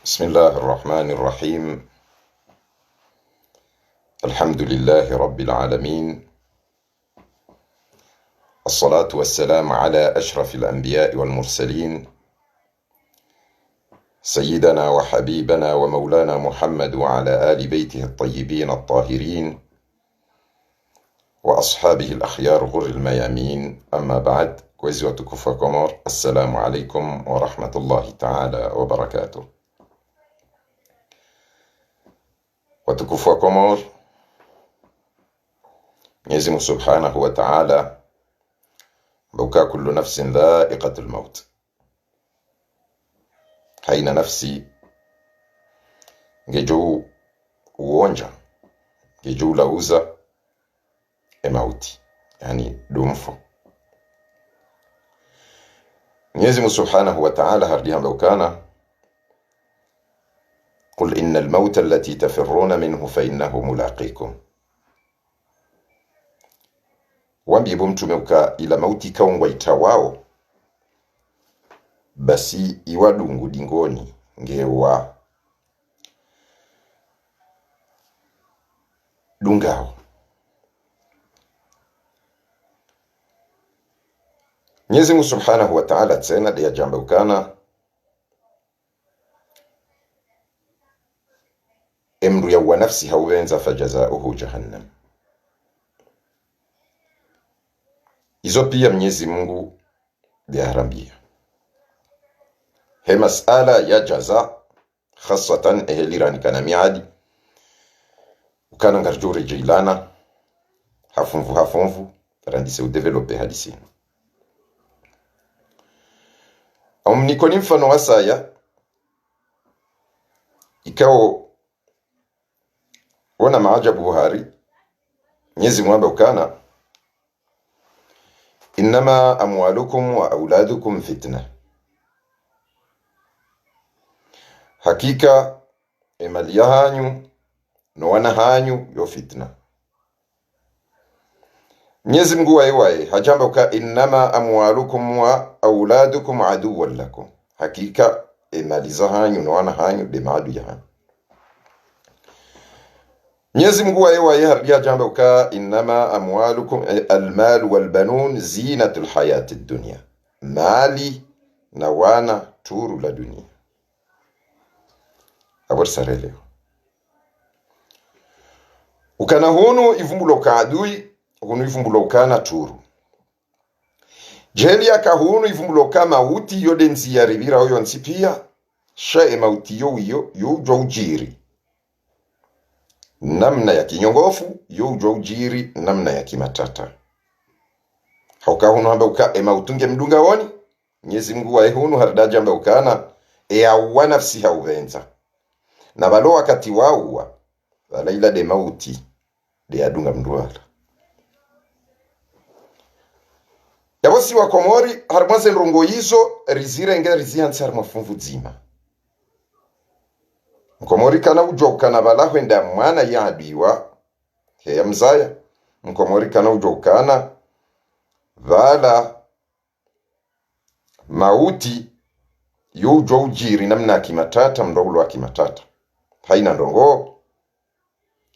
بسم الله الرحمن الرحيم. الحمد لله رب العالمين، الصلاة والسلام على أشرف الأنبياء والمرسلين، سيدنا وحبيبنا ومولانا محمد وعلى آل بيته الطيبين الطاهرين وأصحابه الأخيار غر الميامين. أما بعد، كويزي وتكفى كومور، السلام عليكم ورحمة الله تعالى وبركاته. watukufu wa Komor, Mwenyezi Mungu Subhanahu wa Ta'ala bauka kullu nafsin dha'iqatul maut, haina nafsi ngejo uonja ngejo lauza mauti, yani dumfo. Mwenyezi Mungu Subhanahu wa Ta'ala hardiha baukana قل إن الموت التي تفرون منه فإنه ملاقيكم. Wambie mtumeuka ila mauti kaungwa itawao, basi iwadungu dingoni ngewa dungao. Mwenyezi Mungu Subhanahu wa Ta'ala tena dia jamba ukana emru ya wa nafsi hauwenza fajazauhu jahannam. Izo pia Mwenyezi Mungu biharambia he masala ya jaza khasatan ehelirani kana miadi ukana ngarjure jilana hafunvu randise udevelope hadisi nikoni mfano wasaya ikao wana maajabu Buhari. Mwenyezi Mungu ukana innama amwalukum wa auladukum fitna, hakika mali yanyu no wana hanyu yo fitna. Mwenyezi Mungu wae hajamba uka innama amwalukum wa auladukum aduwwan lakum, hakika mali hanyu no wana hanyu de maadu ya hanyu. Mwenyezi Mungu wae hardia jamba uka innama amwalukum almal walbanun zinatul hayatid dunya, mali na wana turu la dunia. Abor sareleo ukana hunu ivumbulo ka adui, hunu ivumbulo kana turu jeli aka hunu ivumbulo ka mauti yodenzi ya ribira hoyo nsipia shae mauti yo ujwa ujiri namna ya kinyongofu yo ujwa ujiri namna ya kimatata. Hauka hunu hamba uka mautunge mdunga woni. Mwenyezi Mungu wae hunu hardaja hamba ukana wa nafsi hauvenza na balo wakati waua walaila de mauti de adunga mduala. Yabosi wa Komori harmaze nrongo hizo rizire nge riziansi harmafunvu zima. Mkomori kana ujo kana balahwe nda mwana ya abiwa heya mzaya. Mkomori kana ujo kana vala mauti yu ujo ujiri namna kimatata mdoulo wa kimatata. Haina ndongo.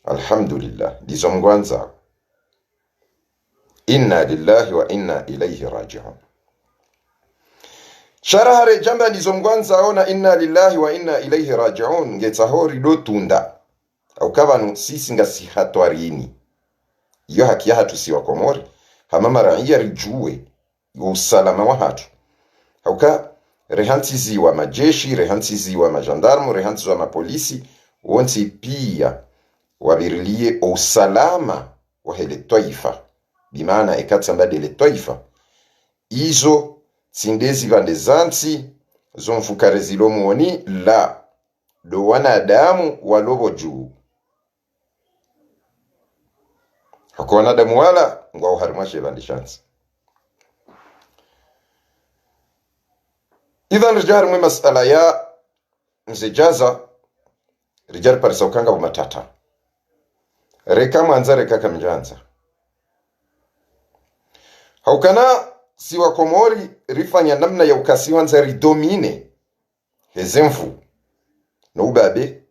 Alhamdulillah dizo mgwanza. Inna lillahi wa inna ilayhi raji'un. Sharahare jamba dizo mgwanza ona inna lillahi wa inna ilayhi raji'un ngetahori do tunda au kabanu sisi ngasi hatwarini iyo haki ya hatu si wa Komori hamama raia rijue usalama wa hatu hauka rehantizi wa majeshi, rehantizi wa majandarmu, rehantizi wa mapolisi wonsi pia wabirilie usalama wa hele taifa, bimana ekati ambade le taifa izo sindezi vandezansi zonfukare zilomoni la do wanadamu walobo juu. Hako wanadamu wala ngwa uharimashe vandeshansi. Idhan rijari mwe masala ya mzejaza rijari parisa ukanga umatata reka mwanza reka kamjanza haukana si wa Komori rifanya namna ya ukasi wanza ridomine hezemfu na ubabe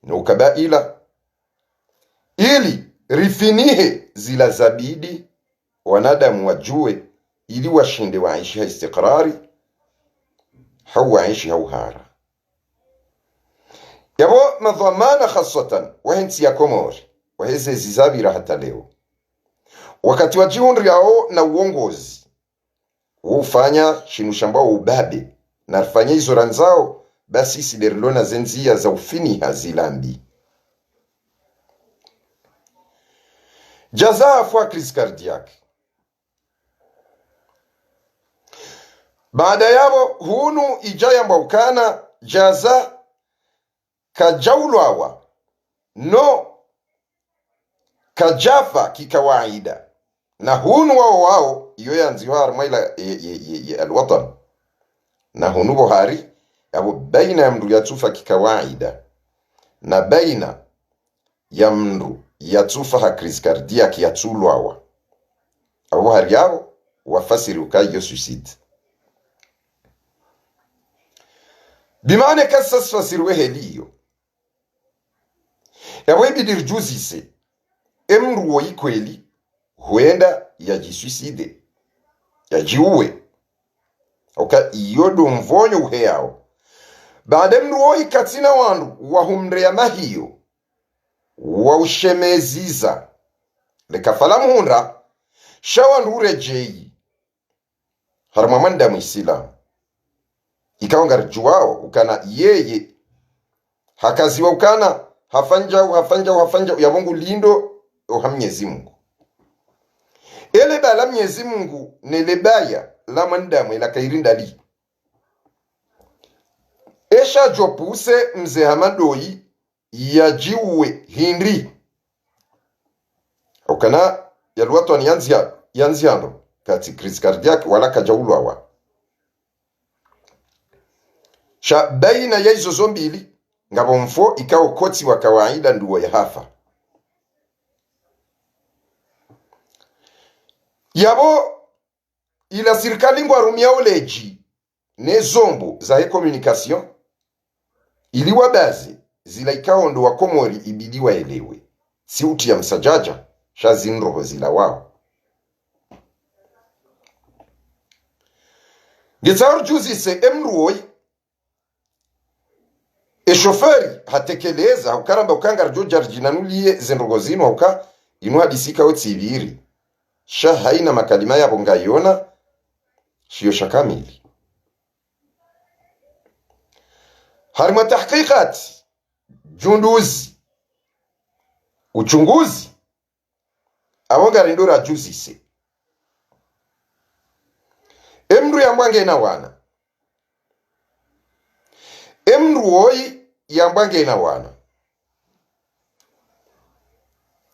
na ukabaila ili rifinihe zila zabidi wanadamu wajue ili washinde waishi istiqrari hau waishi hauhara yabo madhamana khasatan wahensi ya Komori waheze zizabira hata leo wakati wa jihundri yao na uongozi ufanya shinu shamba ubabe na rifanya hizo ranzao basi siderlona zenzia za ufini hazilambi jaza afwa crise cardiaque baada yabo hunu ijaya mbawkana jaza kajaulwawa no kajafa kikawaida na hunu wao iyo yanziwar maila alwatan na hunu buhari yabo baina ya mndu yatufa kikawaida na baina ya mndu yatufa ha crise cardiaque yatulwawa abo buhari yabo wafasiri ukayo suicide bimane kasas fasirwe heliyo yabo ibidir juzise emru woyikweli huenda yajisuicide yajiuwe oka iyodo mvonyo uheyao baada mru woyikatina wandu wahumre ya mahiyo wa ushemeziza lekafala muhunda shawandu urejeyi haramamanda muislamu ikawa juwao ukana yeye hakaziwa ukana hafanja ya Mungu lindo oha Mwenyezi Mungu ele bala Mwenyezi Mungu nelebaya la mandamu ila kairinda li esha jopuse mze hamadoi ya jiwe hindri ukana yalwatu ni yanziano kati crise cardiaque wala kajaulwawa sha baina ya hizo zombili ngabo mfo ikao koti wa kawaida nduwa ya hafa yabo ila serikali ngwa rumia oleji ne zombo za communication iliwa bazi zila ikao ndo wa Komori ibidiwa elewe siuti ya msajaja shazinroho zila wao Getaur juzi se emruoi shoferi hatekeleza ukaramba ukanga rjojar jinanuliye zenrogozino uka inua disika otsibiri sha haina makalima ya bongayona shiyo shakamili harima tahqiqat junduzi uchunguzi abonga rindora juzi se emru ya mwange na wana emruoi yambange ina wana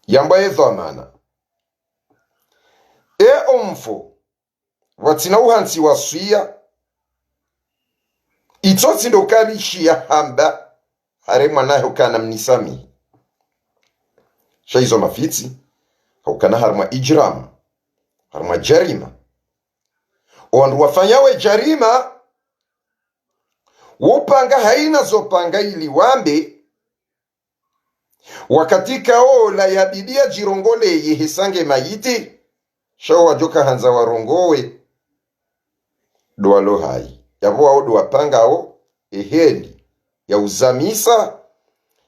yambaye dhamana omfo watina uhansi wasuya itotsi ndo kalishia hamba harema nayo kana mnisami shaizo mafiti haukana harma ijram harma jarima wandu wafanyawe jarima upanga haina zopanga ili wambe wakatika ola yabidia jirongole yehesange mayiti shao wajoka hanza warongowe doalo hai yabo wao do wapanga o eheli ya uzamisa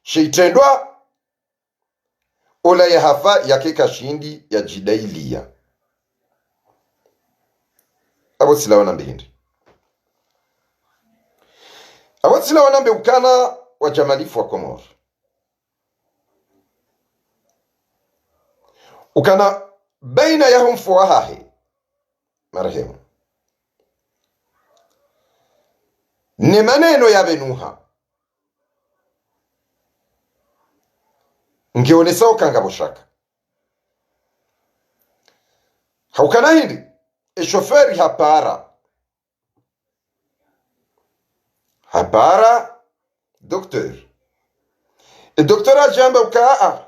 sheitendwa ola ya hafa yake kashindi ya jidailia abo sila wanambe hindi abo sila wanambe ukana wa jamalifu wa Komori ukana baina yahum fuahahe marehemu ni maneno ya benuha ngeonesa okanga boshaka haukana hindi shoferi hapara doktor doktora jamba ukaa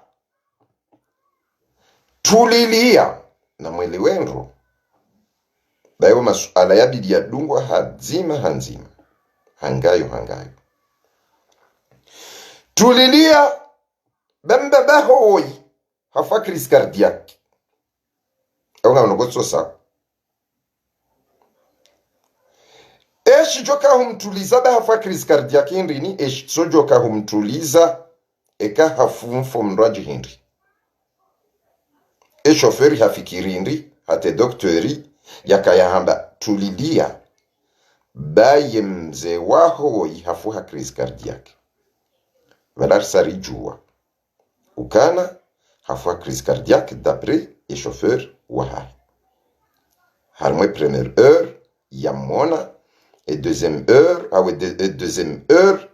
tulilia na mwele wenro bayo masuala ya bidi ya dungwa hazima hanzima hangayo tulilia bamba hoi hafa crise cardiaque au nganogoso sa eshi joka humtuliza ba hafa crise cardiaque ndini eshi sojoka humtuliza eka hafumfo mraji hindi e shoferi hafikirindi hate doktori yakayahamba tulilia baye mze waho hafuha crise cardiaque velar sarijua ukana hafuha crise cardiaque d'après e chauffeur waha harmwe première heure yamona et deuxième heure awe deuxième heure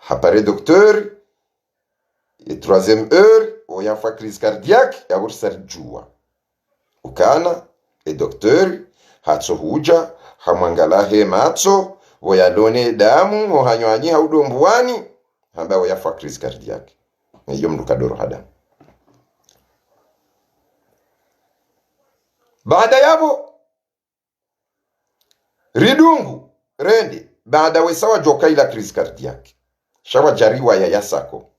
hapare docteur et troisième heure oyafa crise cardiaque yabur sarijua ukana e docteur hatso huja hamwangala he matso voyalone damu ohanywanyi haudombuani hamba oyafa crise cardiaque iyo mdukadoro hada baada yabo ridungu rende baada wesawa joka ila crise cardiaque shawa jariwa ya yasako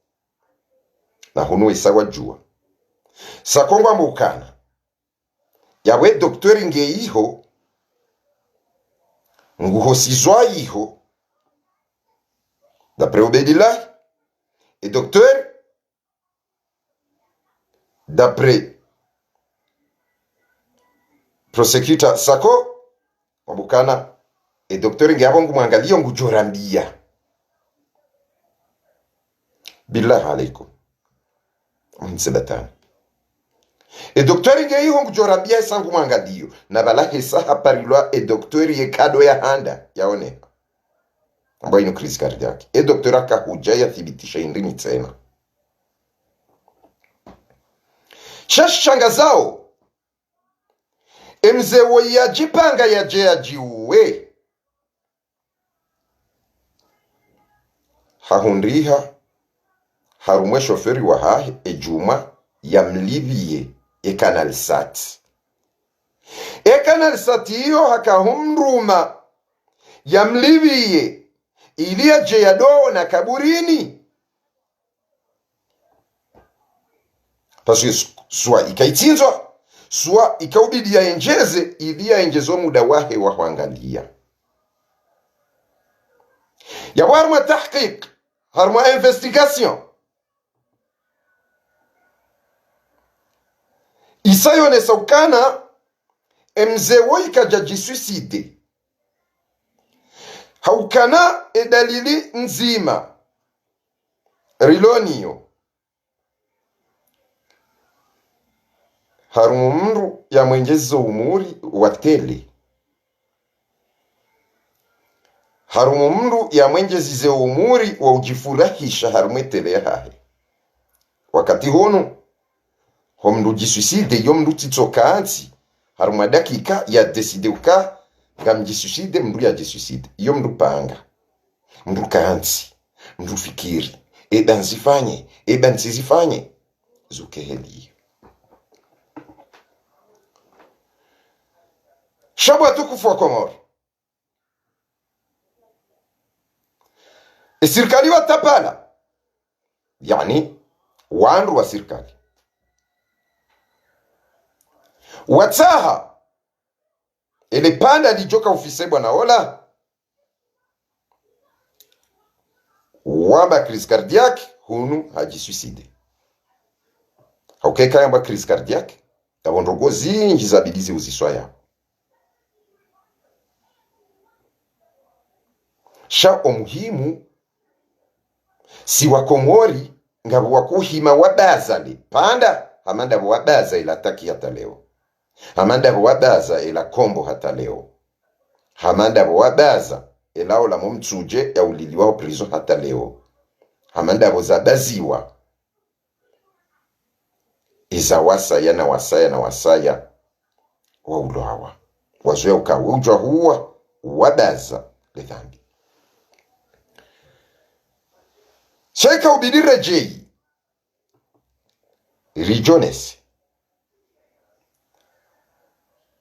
na hunu wesawa jua sakongwa mbukana yawe doktori ngeiho nguhosizwa iho d'après Obedillah et docteur d'après prosecutor Sako wabukana et docteur ngabo ngumwangalia ngujorambia billah alaikum msebatan e docteur ngeiho ngujorambia sangu mwangadio na balahe saha parilwa e docteur ye kado ya handa yaone ambayo ino crise cardiaque e docteur akahuja yathibitisha indini tena shashanga zao emzewo yajipanga yaje ajiwe hahundriha harumwe shoferi wa hahe ejuma yamliviye e Canal Sat e Canal Sat hiyo hakahumruma yamliviye ilia je yado na kaburini parce soit ikaitinzwa soit ikaubidi ya enjeze ilia enjezo muda wahe wa huangalia ya warma tahqiq harma investigation isayone saukana mzewo ikajaji suicide haukana edalili nzima rilonio harumru ya mwenjezo umuri wa tele harumru ya mwenjezize umuri wa ujifurahisha harumwe tele hahe wakati hono homndu jisuicide yomndu titsoka ansi haruma dakika ya deside uka ngamjisuicide mndu ya jisuicide yomndu panga mndu kansi mndu fikiri edansifanye edansizifanye zukeheli shabwa tukufu wa Komoro serikali wa tapala yani wandu wa serikali wataha ele panda lijoka ofise bwana ola wamba crise cardiaque hunu haji suicide haukeka yamba crise cardiaque kabondogo zinji zabilizi uziswaya sha omuhimu si wakomori ngabu wakuhima wadazali panda hamanda wadaza ila taki hata leo hamanda wadaza ila kombo hata leo hamanda wadaza ila ola mumtsuje ya uliliwa prison hata leo hamanda bozabaziwa iza wasaya na wasaya na wasaya wa ulawa wazoya ukawujwa huwa wadaza lidhambi shaika ubidire jei rijones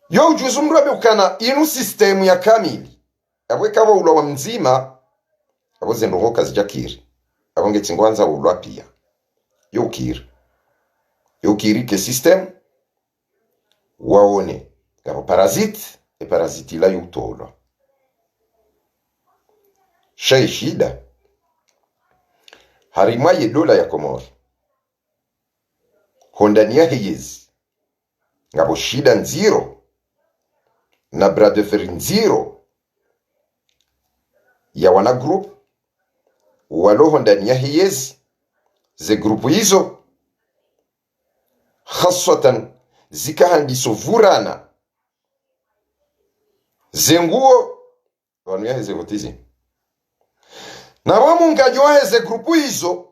yo ujuzu mrabe ukana inu systemu ya kamili abwe kama ulawa mzima aboze ndohoka zijakiri abonge tsingwanza ulwa pia yukiri ke system waone karo parasite e parasite la yutolwa shay shida harimwa ye dola ya Komoro hondania heyezi ngabo shida nziro na bras de fer nziro ya wana group waloho ndani ya hiyezi ze grupu hizo haswatan zikahandiso vurana zenguo wanu ya heze votizi na wamu ngajua heze grupu hizo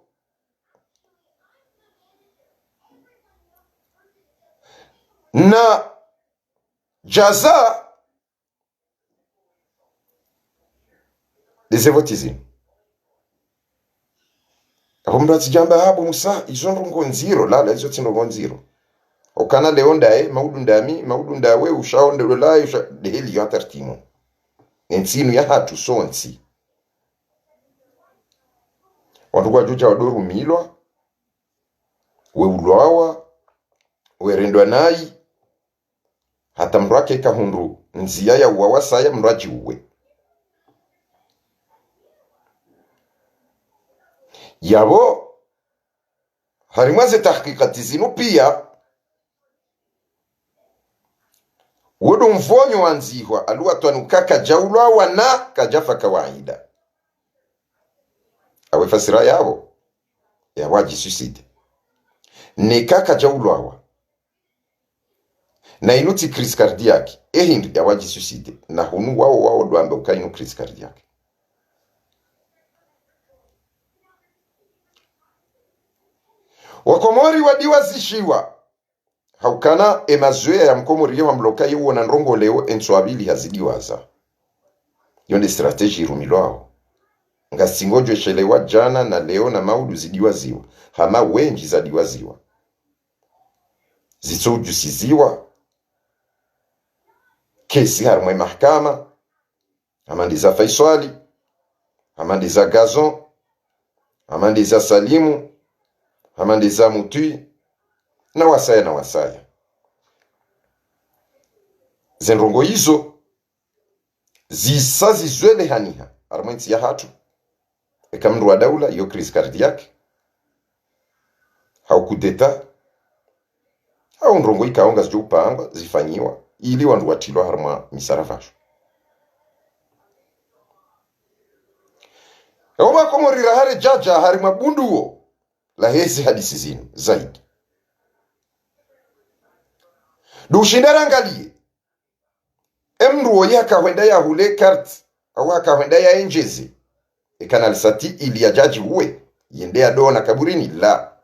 na jaza dezevotizi apo mrati jamba habu musa izo ndongo nziro lala izo tindongo nziro okana leonda maudu ndami maudu ndawe ushaonde lola deheli ya tartimo ensinu ya hatu sonsi wantu kwa juja wadoru milwa we ulwawa we rendwa nai hata mrake kahundu nziya ya uwawasaya mraji uwe yabo harimwaze tahqiqati zinu pia wodo mfonyo wanzihwa aluwa twanuka kajaulwa wana kajafa kawaida awe fasira yabo ya waji suicide neka kajaulwa wa na inuti crise cardiaque hindu ya waji suicide na hunu wao duambe ukainu crise cardiaque Wakomori wadiwa zishiwa haukana emazoea ya mkomori wa mloka yuo na nrongo leo enswabili hazidiwaza yonde strategy rumilwao nga singojwe shelewa jana na leo na maudu zidiwaziwa hama wenji zadiwaziwa zitsojusiziwa kesi harumwe mahkama amandiza Faisali amandiza Gazon amandiza Salimu amandiza Mutui na wasaya zenrongo hizo zisazizwele haniha armwensi ya hatu ekamndu wa daula yo crise cardiaque hau kudeta hau nrongo ikaonga zijupangwa zifanyiwa ili wandu watilwa harma misaravasho Ewa komorira hare jaja harima bunduo la hezi hadisi zinu zaidi dushindara ngalie emruo yaka wenda ya hule kart awaka wenda ya enjezi kanal sati ili ya jaji uwe yende ya doona kaburini la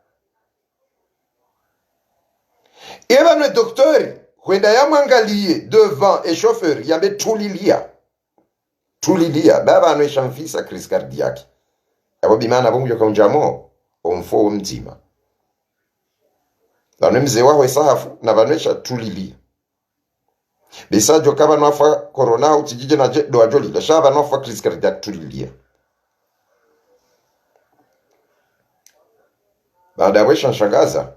eba no doktori wenda ya mwangalie devant et chauffeur yambe tulilia baba no shamfisa crise cardiaque abo bimana bomjo kaunjamo omfo mzima na mzee wawe sahafu na banesha tulilia besajo kaba nofa corona utijije na do ajoli la shaba nofa crise cardiaque tulilia baada ya wesha shangaza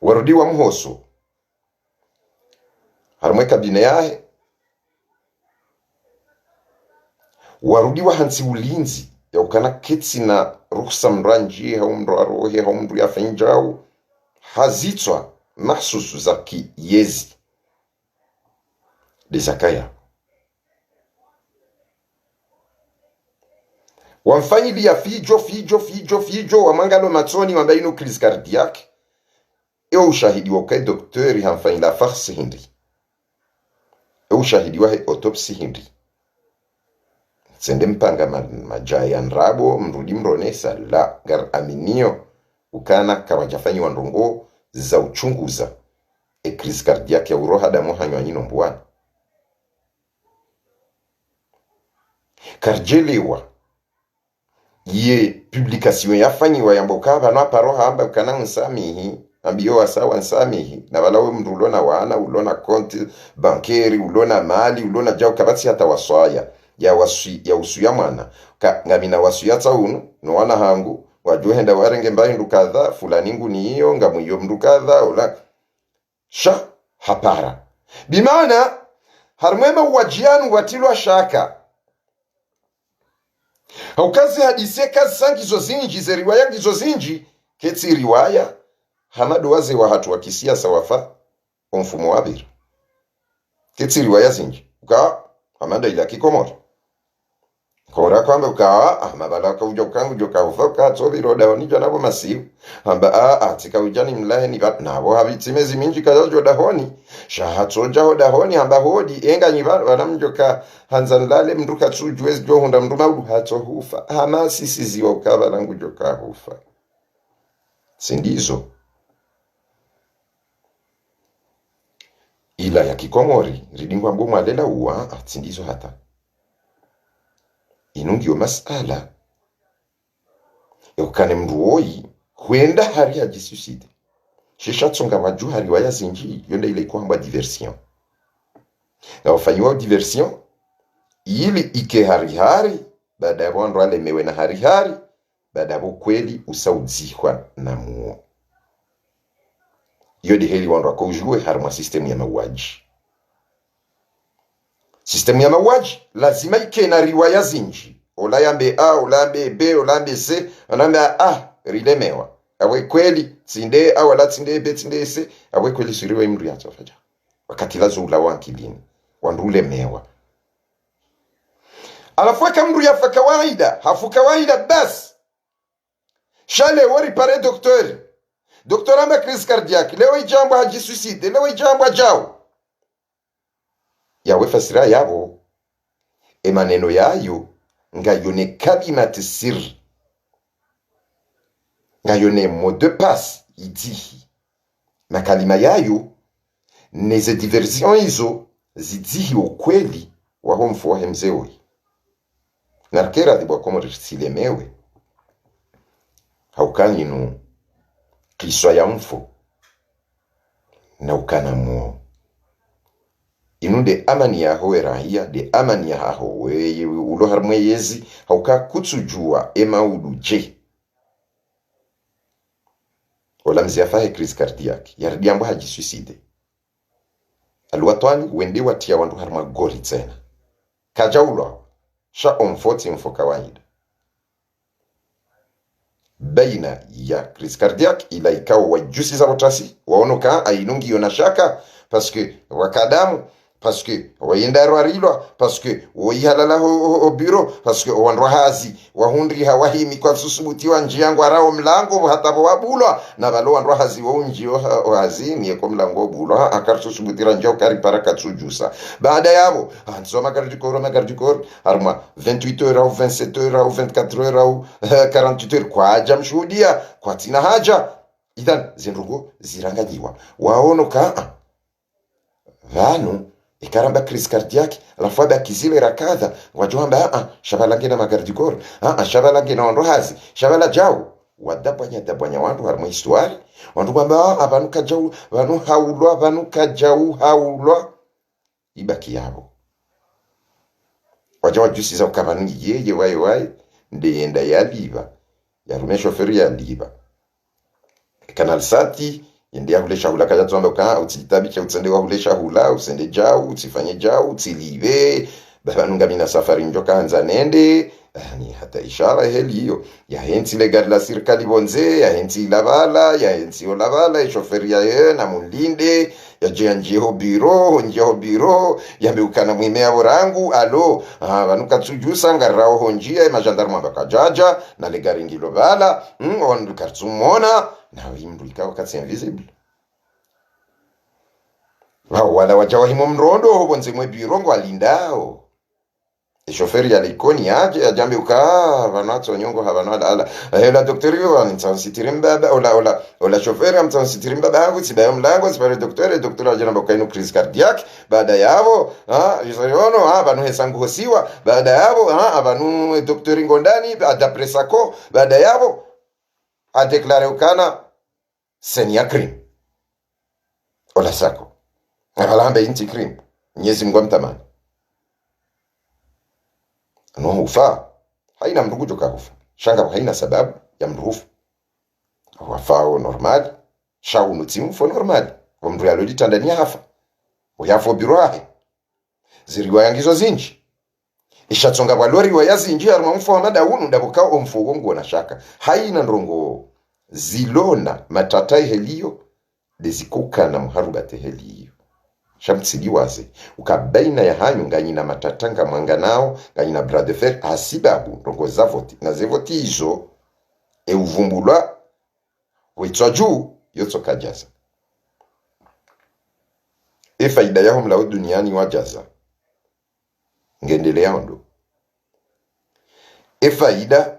warudiwa mhoso harumwe kabine yahe warudiwa hansi ulinzi ya ukana ketsi na ruhusa mranji haumru arohe haumru ya fenjau hazitwa mahsusu za kiyezi desakaya wamfanyili ya fijo wamangalo matsoni wambainu crise cardiaque eo ushahidi wa ukai doktori hamfanyila farsi hindi eo ushahidi wa autopsi hindi sende mpanga majaya nrabo mrudi mronesa la gar aminio ukana kawajafanyi wandongo za uchunguza crise cardiaque ya uroha damu hanyo anyino mbuwana karjelewa ye publication yafanyiwa yamboka bana paroha amba ukana nsamihi ambiyo wasawa nsamihi na balawe mrulona wana ulona konti bankeri ulona mali ulona jao kabati hata waswaya ya usu ya mwana ngamina wasu ya taunu no wana hangu wajuhenda warenge mbai ndukadha fulani nguni hiyo ngamuyo mndukadha ola sha hapara bimana harmwema wajianu watilwa shaka haukazi hadise kazi sangizo zinji ze riwaya ngizo zinji keti riwaya hamadu waze wa hatu wa kisiasa wafa mfumo wabiri keti riwaya zinji ukawa hamada ila kikomori kora kwamba ukawa mabalaka uja ukangu joka ufoka tobi roda onija nabo masiu amba atika ujani mlahe ni nabo habitimezi minji kajo dahoni shahatoja hodahoni amba hodi enga nyiba banamjoka hanzanlale mnduka tujwezi jo hunda mnduma udu hato hufa hamasi siziwa ukaba langu joka hufa sindizo ila ya kikomori ridingwa mbumu alela uwa sindizo hata inungio masala ukane mruoi huenda hari hajisuicide shishatsonga waju hari waya zinji yonda ile kwamba diversion na wafanyiwa diversion ili ike hari baada ya wandu wale mewe na hari baada ya kweli usaudzihwa na muo yodi heli wandu wako ujue harma sistemu ya mauaji. Sistemu ya mauaji lazima ike na riwaya zinji. Ola yambe A, ola yambe B, ola yambe C, ola yambe A, rilemewa. Awe kweli, tsinde A, wala tsinde B, tsinde C, awe kweli suriwa imru ya tofaja. Wakati lazo ula wankilini, wandule mewa. Alafueka mru ya fa kawaida, hafu kawaida bas. Shale wari pare doktori. Doktor amba crise cardiaque, leo ijambo haji suicide, leo ijambo ajao. Yawe fasira yabo emaneno yayo ngayone kalimati siri ngayone mot de passe idihi makalima yayo neze diversion hizo zidihi ukweli waho mfuwa mzewe narkera dibwa komo risilemewe haukanyinu kiswa ya mfo na ukanamuo inude amani yaho erahia de amani yaho we ulo harmwe yezi hauka kutsujua emaudu je wala mziafahe crise cardiaque yardiambo haji suicide alwatwani wende watia wandu harma gori tena kajaulo sha omfoti mfo kawaida baina ya crise cardiaque ila ikawa wajusi za rotasi waonoka ainungi yona shaka parce que wakadamu parce que wayendaro arilwa parce que woyihalala ho bureau parce que wandwa hazi wahundri hawahimi kwa susubuti wa njiango arao mlango hatabo wabulwa na balo wandwa hazi wonjio hazi ni ko mlango bulwa akarso subutira njao kari paraka tsujusa baada yabo ansoma gardikoro arma 28 heures au 27 heures au 24 heures au 48 heures kwa jamshuhudia kwa tina haja idan zinrugo zirangajiwa waonoka vanu ikaramba crise cardiaque la fois bakizile rakadha wajohamba shabalange na magardikor shabalange na ondohazi shabala jao wadabanya wandu harmo histoire wandu kwamba abantu kajau banu haulwa abantu kajau haulwa ibaki yabo wajawa jusi za ukabani yeye wai ndeyenda yaliba yarume chauffeur yaliba Canal Sati yende yahulesha hula kaja tuamba uka utitabi cha utsende wahulesha hula usende jau utifanye jau utilive babanunga mina safari njoka hanza nende ni hata ishara heli hiyo ya henti le gari la serikali bonze ya henti lavala ya henti olavala ya shoferi ya ye na mulinde ya njeho biro ya meukana mwimea borangu alo banuka tsujusa ngarao honjia ma gendarme bakajaja na le gari ngilo bala on kartsumona na wimdu ikawa katsi invisible wala wajawa himo mrondo hobonze mwe biro ngo alindao shoferi ya likoni aje ajambe uka vanatso nyongo havanala ala la docteur yo antansitirim baba ola shoferi amtansitirim baba yangu tiba mlango sipare docteur ajana bakaino crise cardiaque baada yavo yono banu hesangu hosiwa baada yavo banu docteur ngondani d'après sako baada yavo a déclaré ukana senia crime ola sako alambe inti crime nyezi mngwa mtamani no hufa haina mndu kujoka hufa shanga haina sababu ya mrufu wafao normal shaunu timfo normal wamndu yalodi Tanzania hafa uyafo biroahe ziriwa yangizo zinji ishatsonga balori wa yazinji haruma mfo wa madaunu ndaboka omfo wongo na shaka haina ndrongo zilona matatai helio dezikuka na muharubate helio shamtsidi waze ukabaina ya hanyu nganyina matatanga mwanganao nganyina bras de fer asibabu ndrongo zavoti na zevoti izo uvumbulwa wetwa juu yotso kajaza faida yaho mlao duniani wajaza ngendelea ndo faida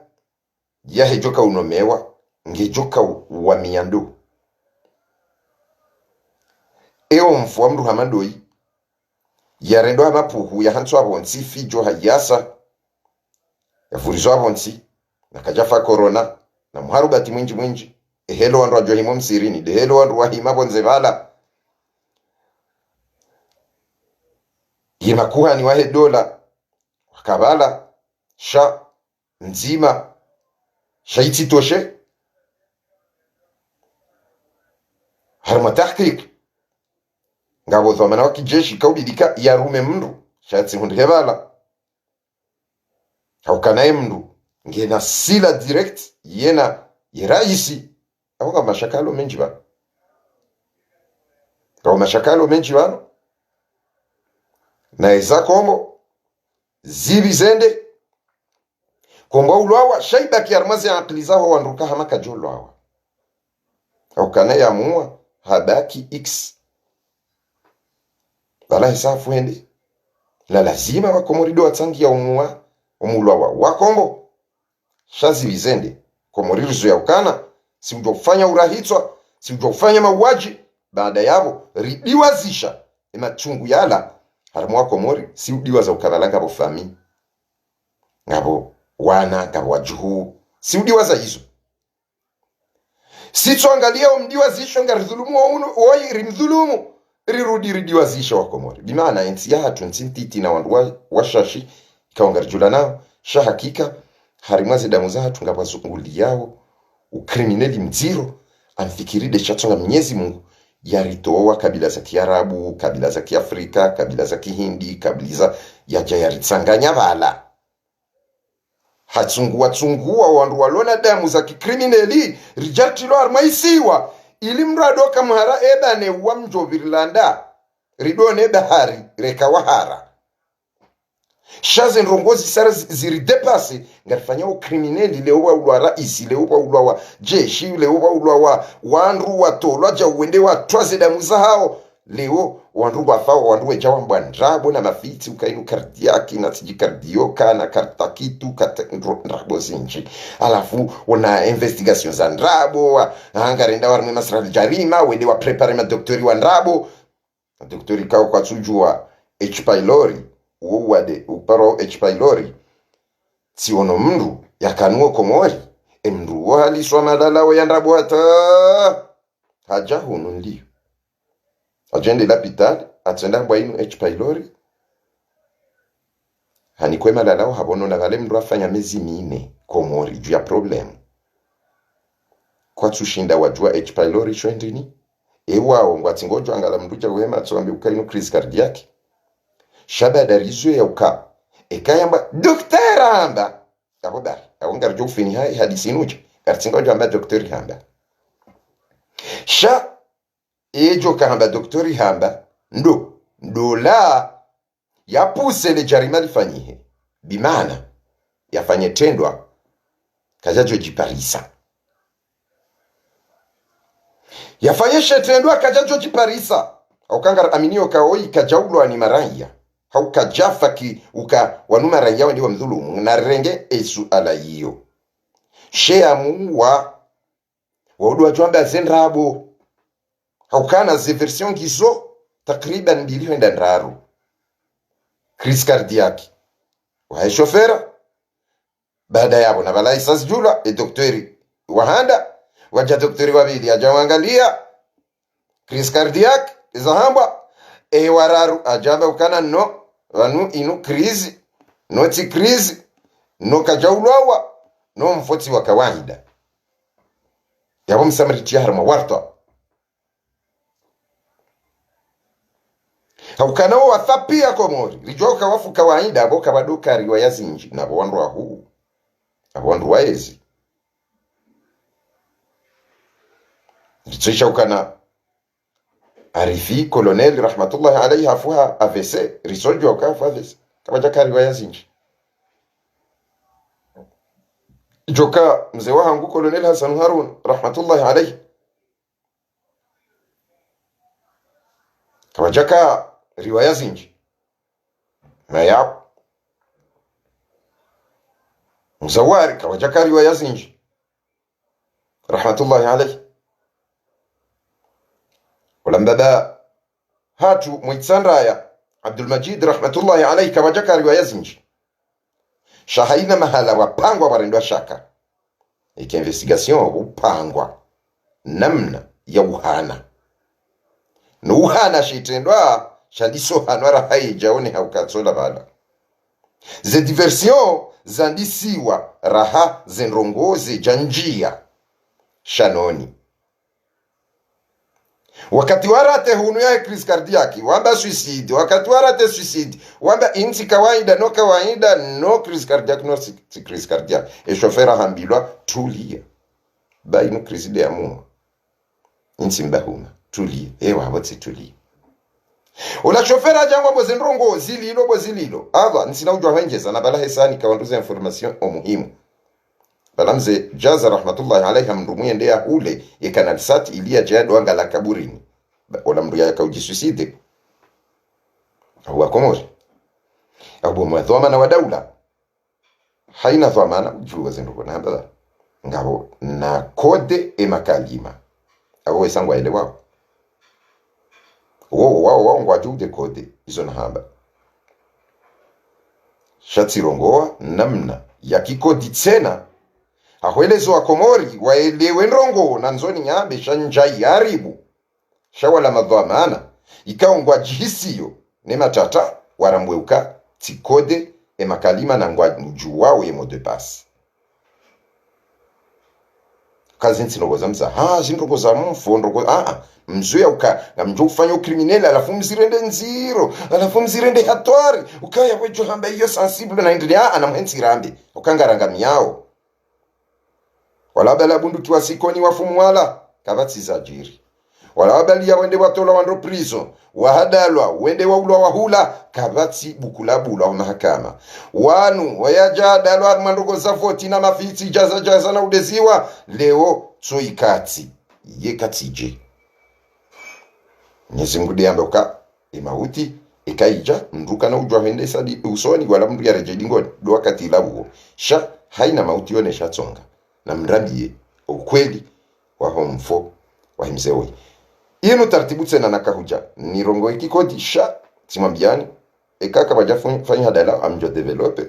ya hejoka unomewa ngejoka wa miando mfuwa mru hamadoi yarendo hamapuhu ya hantu abonsi fijo hayasa ya furizo abonsi na kajafa corona na muharubati mwinji ehelo wandu wajo himo msirini dehelo wandu wahima bonze vala yimakuha ni wahe dola wakabala sha nzima shaiti toshe harma tahqiq ngabo dhamana wa kijeshi kaubidika yarume mndu shatsi hundu hebala haukanaye mndu ngena sila direct yena yeraisi ahuka mashakalo menji ba kwa mashakalo menji bano na eza kombo zibi zende kombo ulwawa shaiba kiarmazi akilizaho wanduka hamaka jolwawa haukanaye amua habaki x bala hisafu hende la lazima wakomorido watsangi ya umulwawa wakombo shazi bizende komorizo ya ukana si ujofanya urahitswa si ujofanya mauaji baada yabo ridiwazisha chungu yala haramu wakomori si udiwaza ukabalanga bo fami ngabo wana ngabo wajuhu si udiwaza hizo si tuangalia umdiwazisho ngaridhulumu wa rimdhulumu rirudi ridiwazisha wakomori bimaana ensi ya hatu ntintiti na wandu washashi ikawangarjula nao sha hakika harimwazi damu za hatu ngabazunguli yao ukrimineli mziro amfikiride chatonga Mwenyezi Mungu yaritoa kabila za Kiarabu, kabila za Kiafrika, kabila za Kihindi, kabila yaja yaritsanganya bala hatsungua wandu walona damu za kikrimineli rijatilo armaisiwa ili mradoka muhara ebane wa mjovirlanda ridone bahari reka wahara shaze nrongozi sara ziridepase ngarifanya ukrimineli lewa ulwa raisi lewa ulwa wa jeshi lewa ulwa wa wandu watolwa ja uende watwaze damu za hao leo wandu wafao wandu wejawa mbwandrabo na mafiti ukainu kardiaki na tijikardioka na kartakitu katendrabo zinji alafu wana investigation za ndrabo hangarenda warme masrali jarima wende wa prepare madoktori wa ndrabo doktori kao kwa tujua H. pylori uwade uparo H. pylori siono mndu yakanuo komori mndu waliswa madalawo ya ndrabo hata haja hunu ndio agende l'hôpital atenda bwainu H. pylori hanikwe malalao habono na vale mndu afanya mezi 4 komori juu ya problem kwa tushinda wajua H. pylori shwendini wao ngwatingojo angala mndu cha kuhema tsombe ukainu crise cardiaque shabada rizo ya uka ekayamba doktera amba abodari awongarjo fini hai hadisinuje kartingojo amba doktori hamba sha ejo kahamba doktori hamba ndo la yapuse le jarima lifanyihe bimana yafanye tendwa kajajo jiparisa yafanye shetendwa kajajo jiparisa aukanga aminio kaoi kajaulwa ni maraya haukajafa ki uka wanuma raia ndi wa mdhulumu na renge esu ala hiyo shea muwa waudwa jwamba zenrabo haukana ze version gizo takriban ndiliho ndanraru crise cardiaque wa shofera baada yabo na balai sas jula doktori wahanda waja doktori wabili ajawangalia crise cardiaque izahamba wararu ajaba ukana no wanu inu crise noti crise no kajaulawa no mfoti wa kawaida yabo msamriti harma warta haukana wa thapia Komori rijoka wafu kawaida abo kabaduka riwaya zinji na wandu wa huu wandu waezi Ritrisha ukana arifi kolonel rahmatullahi alayhi hafuha AVC risojo ukafu AVC kabaja kari riwaya zinji joka mzee wangu kolonel Hassan Harun rahmatullahi alayhi kabaja ka riwaya zinji na ya mzawari kabaja ka riwaya zinji rahmatullahi alayhi ولما هاتو ميتسانرايا عبد المجيد رحمة الله عليه كوجاكا رواية زنجي shahaina mahala wapangwa warendwa shaka iki investigation upangwa namna ya uhana no uhana shitendwa shandiso hanwara haijaone haukatsola bala ze diversion zandisiwa raha zenrongoze janjia shanoni wakati warate hunu ya crise cardiaque wamba suicide wakati warate suicide wamba inti kawaida no crise cardiaque no crise cardiaque et chauffeur hambilwa tulia baino crise de amour inti mbahuma tulia ewa wotsi tulia ola chauffeur ajangwa bozenrongo zililo ava nsina ujwa wenjeza na bala hesani kawanduza information muhimu balamze jaza rahmatullahi alayha mndumuye ndea ule ya kanal sat ilia jado anga la kaburini wala mndu ya kaujisuicide huwa Komori abu mwadhamana wa daula haina dhamana juu zinduko na mbala ngabo na kode emakalima abo wesangwa ile wao wao ngwa juu de kode izo na hamba shatirongoa namna ya kikodi tena ahwelezo wa Komori waelewe nrongo na nzoni nyambe shanjai haribu shawala madhamana ikaongwa jihisiyo ne matata warambweuka tikode emakalima na ngwa juwao ye mot de passe kazi ntinoboza mza zinduko za mfondo mzuya uka ngamjo ufanya criminel alafu mzirende nziro alafu mzirende hatwari ukaya wejo hamba iyo sensible na ndia anamhenzi rambe ukangaranga miao wala bala bundu tuwasikoni wafumu wala kabati za jiri wala bali ya wende watola wando prison wahadalwa wende waulwa wahula kabati bukulabula wa mahakama wanu wayajadalwa armandogo za voti na mafiti jaza na udeziwa leo soikati yekatije Mwenyezi Mungu ndiye amboka imauti ikaija nduka na ujwa hende sadi usoni wala mndu ya rejidingo do wakati labuo sha haina mauti yone shatsonga na mrambie ukweli wa homfo wa himzeoi ino taratibu tena nakahuja nirongo ikikodi sha timambiani ekaka baja fanya hadala amjo develope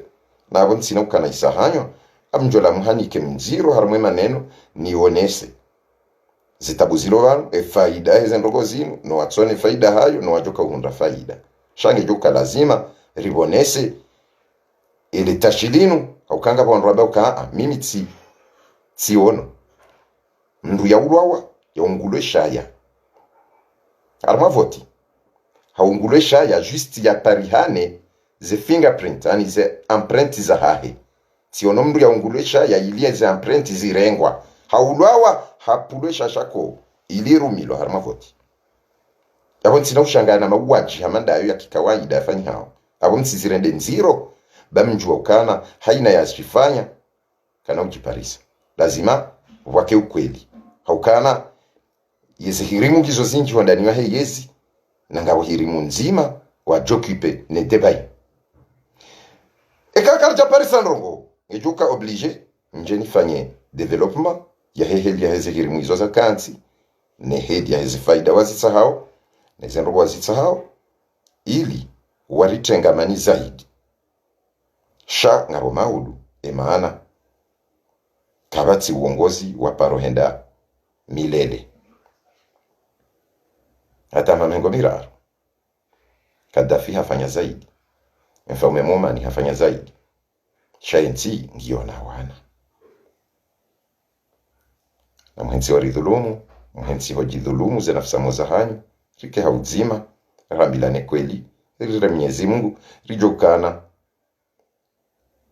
na abon sina ukana isahanyo amjo la muhanike mziro harumwe maneno nionese zitabuzilo wanu faida hizo ndogo zinu no watsone faida hayo no wajoka uhunda faida shange joka lazima ribonese ile tashilinu aukanga bonraba uka mimi siono mndu ya ulwawa ya ungulwe shaya arma voti haungulwe shaya just ya parihane ze fingerprint ani ze empreinte za hahe siono mndu ya ungulwe shaya ilie ze empreinte zirengwa haulwawa hapulwe shashako ilirumilo arma voti yabo ntsina ushangana mauwaji hamandayo ya kikawaida afanya hao abo msizirende nziro bamjua ukana haina yazifanya kana ujiparisa lazima wake ukweli haukana yezi hirimu kizo zinji wandani wa yezi na ngabo hirimu nzima wa jokipe ne debai eka karja parisa ndongo ngejuka oblige njeni fanye development ya heheli ya hezi hirimu izo za kansi ne hedi ya hezi faida wazitsa hao ne zenro wazitsa hao ili waritengamani zaidi sha ngabo maudu maana kabati uongozi wa parohenda milele hata mamengo miraro Gaddafi hafanya zaidi Mfaume Momani hafanya zaidi shainti ngiyo na wana na mhenzi waridhulumu mhenzi hojidhulumu za nafsa mozahanyu rike hauzima rambilane kweli rire Mwenyezi Mungu rijokana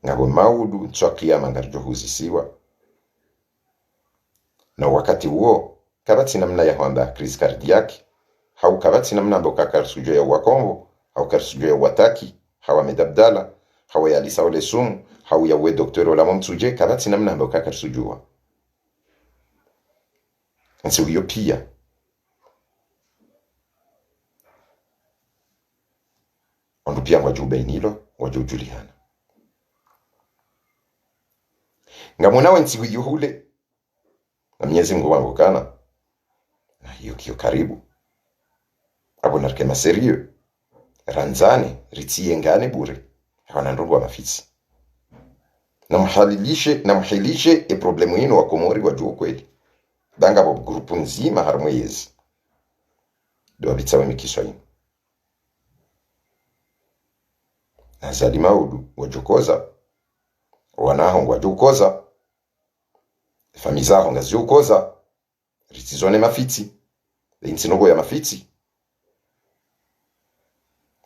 ngabo maudu tswa kiyama ngarjo huzisiwa na wakati huo kabati namna ya hwamba crise cardiaque hau kabati namna mboka karsujo ya wakongo hau karsujo ya wataki hawa medabdala hawa ya lisa ole sumu hau ya we doktor ola momtsuje kabati namna mboka karsujua nsi hiyo pia ondu pia wajubainilo wajujuliana ngamunawe nsi hiyo hule na Mwenyezi Mungu wangu kana na hiyo kio karibu abo narkema serio ranzane ritie ngane bure hawana ndugu wa mafisi na mhalilishe problemu yenu wa Komori wajua kweli danga bo grupu nzima harmoyezi do bitsawe mikiswahili na zalima udu wajokoza wanaho wajokoza famizaho ngaziokoza ritizone mafiti insinogo ya mafiti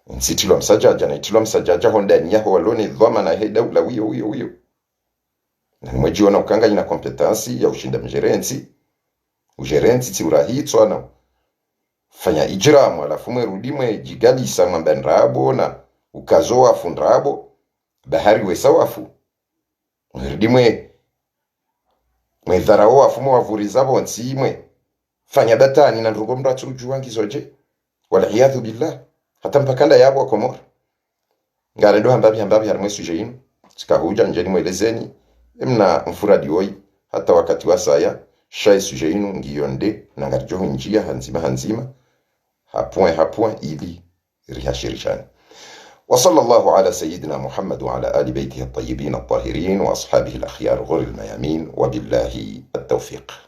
insitilo msajaja na itilo msajaja hondani yaho walone dhoma na heda ula wiyo na mwejiona ukanga ina kompetansi ya ushinda mjerensi ujerensi ti urahitswa na fanya ijramu alafu mwerudimwe jigalisa mwambanrabo na ukazoa fundrabo bahari wesawafu mwerudimwe mwedharao afumo wavurizabo nsimwe fanya datani na ndugo mndu atsujuwangizoje wala iyadhu billah hata mpakanda yabo Komoro ngare ndo hambabi harimwe suje ino sikahuja njeni mwelezeni mna mfuradi oi hata wakati wa saya shay suje ino ngiyonde na ngarjo njia hanzima hapoint ili rihashirishani وصلى الله على سيدنا محمد وعلى آل بيته الطيبين الطاهرين وأصحابه الأخيار غر الميامين وبالله التوفيق.